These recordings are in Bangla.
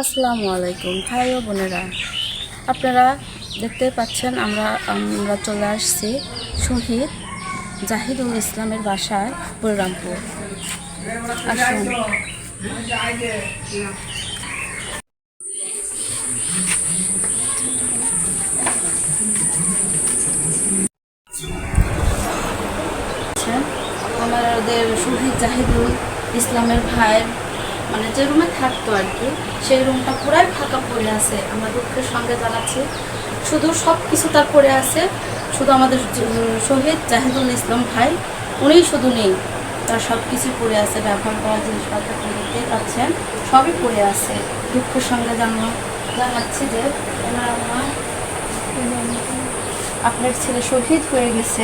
আসসালামু আলাইকুম ভাই ও বোনেরা, আপনারা দেখতে পাচ্ছেন আমরা চলে আসছি শহীদ জাহিদুল ইসলামের বাসায় বলরামপুর। আসুন। আমাদের শহীদ জাহিদুল ইসলামের ভাইয়ের যে রুমে থাকতো আর কি, সেই রুমটা পুরাই ফাঁকা পড়ে আছে। আমরা দুঃখের সঙ্গে জানাচ্ছি, শুধু সব কিছু তার পড়ে আছে, শুধু আমাদের শহীদ জাহিদুল ইসলাম ভাই উনিই শুধু নেই। তার সব কিছু পড়ে আছে, ব্যবহার করা জিনিসপত্র দেখতে পাচ্ছেন সবই পড়ে আছে। দুঃখের সঙ্গে জানাচ্ছি যে আপনার ছেলে শহীদ হয়ে গেছে।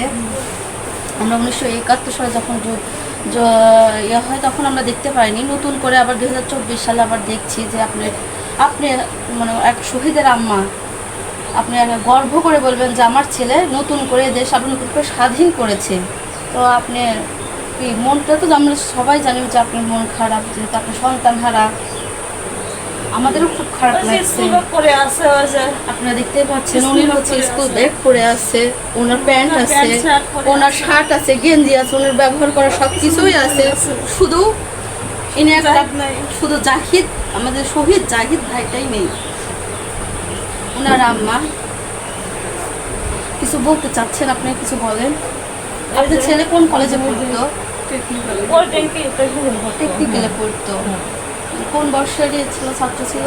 আমরা 1971 সালে যখন হয় তখন আমরা দেখতে পাইনি, নতুন করে আবার 2024 সালে আবার দেখছি যে আপনি এক শহীদের আম্মা, আপনি গর্ব করে বলবেন যে আমার ছেলে নতুন করে দেশ আবার নতুন করে স্বাধীন করেছে। তো আপনি কি মনটা, তো আমরা সবাই জানি যে আপনার মন খারাপ, যেহেতু আপনি সন্তান হারা। আমাদেরও খুব খারাপ লাগছে। আপনারা দেখতে পাচ্ছেন উনি হচ্ছে স্কুল ব্যাগ পরে আছে, ওনার প্যান্ট আছে, ওনার শার্ট আছে, গেঞ্জি আছে, ওনার ব্যবহার করা সব কিছুই আছে। শুধু ইনি একটা শুধু জাহিদ, আমাদের শহীদ জাহিদ ভাইটাই নেই। ওনার আম্মা কিছু বলতে চাচ্ছেন, আপনি কিছু বলেন। আপনার ছেলে কোন কলেজে পড়তো? টেকনিক্যালে পড়তো। কোন বর্ষের ছিল, ছাত্র ছিল?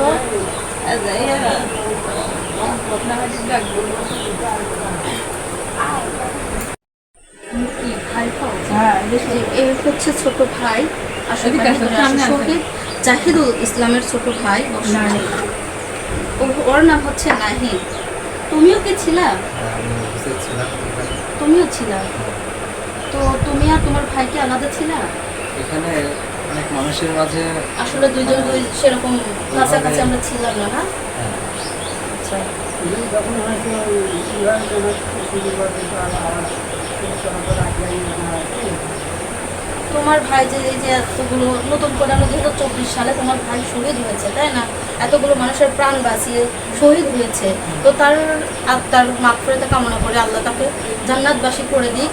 এ হচ্ছে ছোট ভাই, আসলে শহীদ জাহিদুল ইসলামের ছোট ভাই। ওর নাম হচ্ছে নাহিদ। তুমিও কি ছিলা? তুমিও ছিলা? তো তুমি আর তোমার ভাই কি আলাদা ছিলা? এখানে অনেক মানুষের মাঝে আসলে দুইজন সেরকম কাছাকাছি আমরা ছিলাম না। আচ্ছা, তোমার ভাই যে এই যে এতগুলো নতুন করে আমরা 2024 সালে তোমার ভাই শহীদ হয়েছে, তাই না? এতগুলো মানুষের প্রাণ বাঁচিয়ে শহীদ হয়েছে, তো তার আত্মার মাগফিরাত কামনা করে আল্লাহ তাকে জান্নাতবাসী করে দিক।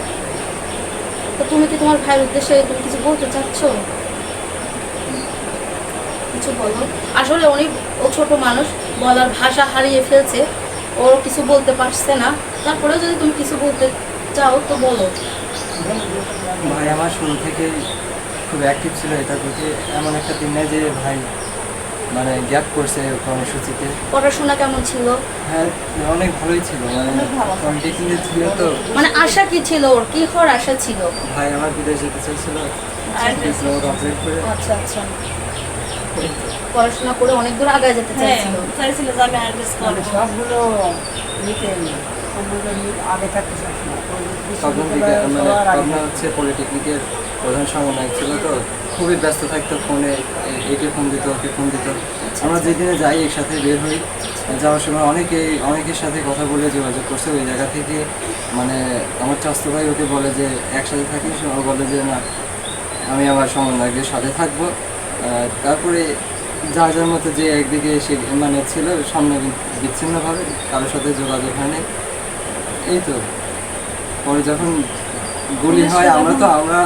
তো তুমি কি তোমার ভাইয়ের উদ্দেশ্যে তুমি কিছু বলতে চাচ্ছ? কিছু বলো। আসলে ও ছোট মানুষ, বলার ভাষা হারিয়ে ফেলছে, ও কিছু বলতে পারছে না। তারপরেও যদি তুমি কিছু বলতে চাও তো বলো। ভাই আমার শুরু থেকে খুব অ্যাক্টিভ ছিল এটার প্রতি। এমন একটা দিন নেই যে ভাই গ্যাপ করছে কর্মসূচিতে। পড়াশোনা কেমন ছিল? হ্যাঁ, অনেক ভালোই ছিল। পলিটেকনিকে ছিল তো। আশা কি ছিল, ওর কি হওয়ার আশা ছিল? ভাই আমার বিদেশ যেতে চাইছিল, ডিপ্লোমা কমপ্লিট করে। আচ্ছা আচ্ছা, পড়াশোনা করে অনেক দূর আগায় যেতে চাইছিল যে আমি আইএলটিএস করব। সবগুলো নিতে আগে থাকতে তখন থেকে হচ্ছে পলিটেকনিকের প্রধান সমন্বয়ক ছিল, তো খুবই ব্যস্ত থাকতো। ফোনে একে ফোন দিত, ওকে ফোন দিত। আমরা যেদিনে যাই একসাথে বের হই, যাওয়ার সময় অনেকের সাথে কথা বলে যোগাযোগ করছে। ওই জায়গা থেকে আমার চাস্তো ভাই ওকে বলে যে একসাথে থাকিস, ও বলে যে না, আমি আমার সমন্বয়কের সাথে থাকবো। তারপরে যার মতো যে একদিকে এসে ছিল, সামনে বিচ্ছিন্নভাবে কারোর সাথে যোগাযোগ হয়নি। এই তো পরে যখন গুলি হয়, আমরা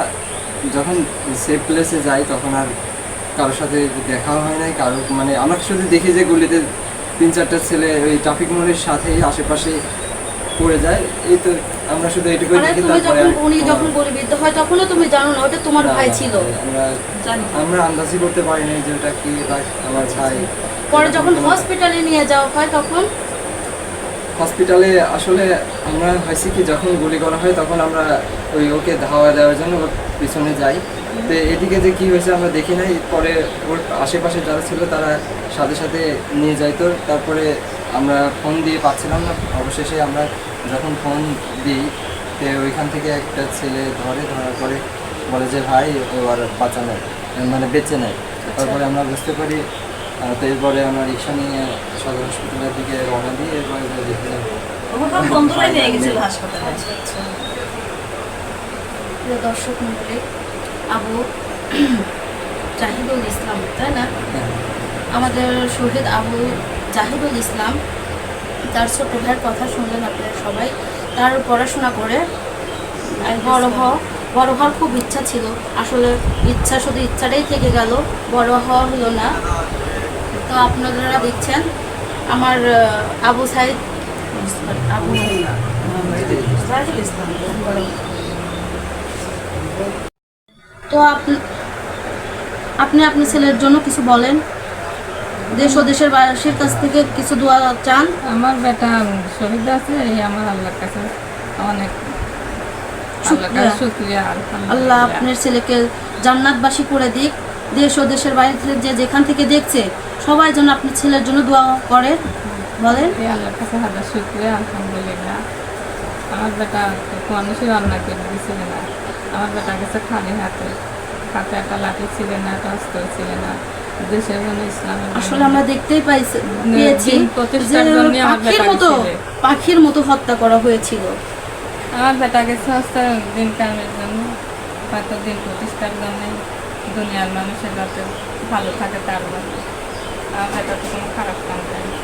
যখন সেফ প্লেসে যাই তখন আর কারোর সাথে দেখাও হয় নাই। আমরা শুধু দেখি যে গুলিতে 3-4টা ছেলে ওই ট্রাফিক মোড়ের সাথেই আশেপাশে পড়ে যায়। এই তো আমরা শুধু এইটুকুই দেখি। উনি যখন গুলিবিদ্ধ হয় তখনও তুমি জানো না ওটা তোমার ভাই ছিল? আমরা আন্দাজই করতে পারি না যে ওটা কি আমার ভাই। পরে যখন হসপিটালে নিয়ে যাওয়া হয় তখন হসপিটালে আসলে আমরা হয়েছে কি, যখন গুলি করা হয় তখন আমরা ওকে ধাওয়া দেওয়ার জন্য ওর পিছনে যাই। তো এদিকে যে কী হয়েছে আমরা দেখি নাই। পরে ওর আশেপাশে যারা ছিল তারা সাথে সাথে নিয়ে যাইতো। তারপরে আমরা ফোন দিয়ে পাচ্ছিলাম না। অবশেষে আমরা যখন ফোন দিই, তো ওইখান থেকে একটা ছেলে ধরার পরে বলে যে ভাই ও আর বাঁচানো বেঁচে নেয়। তারপরে আমরা বুঝতে পারি। তো এরপরে আমরা রিক্সা নিয়ে সদর হসপিটালের দিকে রওনা দিই। এরপরে দেখতে দর্শক মন্ডলী, আবু জাহিদুল ইসলাম, তাই না? আমাদের শহীদ আবু জাহিদুল ইসলাম, তার ছোট ভাইয়ের কথা শুনলেন আপনারা সবাই। তার পড়াশোনা করে বড় হওয়ার খুব ইচ্ছা ছিল, আসলে ইচ্ছা শুধু ইচ্ছাটাই থেকে গেল, বড় হওয়া হলো না। তো আপনারা দেখছেন আমার আবু সাইদ আবু জাহিদুল ইসলাম তো আপনি আপনার ছেলের জন্য কিছু বলেন, দেশ ও দেশের বাসীর কাছ থেকে কিছু দোয়া চান। আমার বেটা শহীদ আছে, এই আমার আল্লাহর কাছে অনেক শুক্রিয়া। আল্লাহ আপনার ছেলেকে জান্নাতবাসী করে দিক। দেশ ও দেশের বাইরে থেকে যে যেখান থেকে দেখছে সবাই যেন আপনার ছেলের জন্য দোয়া করে। বলেন। এই আল্লাহর কাছে হাজার শুক্রিয়া, আলহামদুলিল্লাহ। আমার বেটা মানুষের রান্না করে দিয়েছিল না, আমার বেটা গেছে খালি হাতে, হাতে একটা লাঠি ছিল না, একটা অস্ত্র ছিল না। দেশের জন্য ইসলামের আসলে আমরা দেখতেই পেয়েছি দিন যে প্রতিষ্ঠার জন্য আমার বেটা পাখির মতো হত্যা করা হয়েছিল। আমার বেটা গেছে হচ্ছে দিন কামের জন্য, হয়তো দিন প্রতিষ্ঠার জন্য, দুনিয়ার মানুষের যাতে ভালো থাকে তার জন্য। আমার বেটা তো কোনো খারাপ কাম করে না,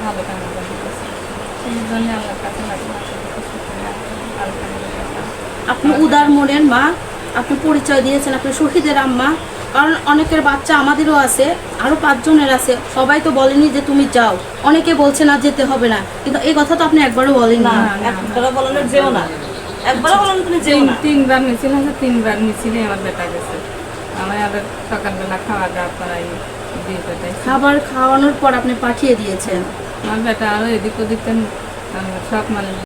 ভালো কামের জন্য গেছে। সেই জন্য আমার কাছে আলহামদুলিল্লাহ। আপনি উদার মনের মা, আপনি পরিচয় দিয়েছেন আপনি শহীদের আম্মা। কারণ অনেকের বাচ্চা আমাদেরও আছে, আরও 5 জনের আছে, সবাই তো বলেনি যে তুমি যাও, অনেকে বলছে না যেতে হবে না, কিন্তু এই কথা তো আপনি একবারও বলেন না। একবারও বলেন না যেও না, একবারও বলেন তুমি যেও না। তিনবার মিছিল আছে, 3বার মিছিলে আমার বেটা গেছে। আমার আবার সকালবেলা খাওয়া দাওয়া করাই দিয়ে বেটাই খাবার খাওয়ানোর পর আপনি পাঠিয়ে দিয়েছেন। আমার বেটা আরও এদিক ওদিক সব মানে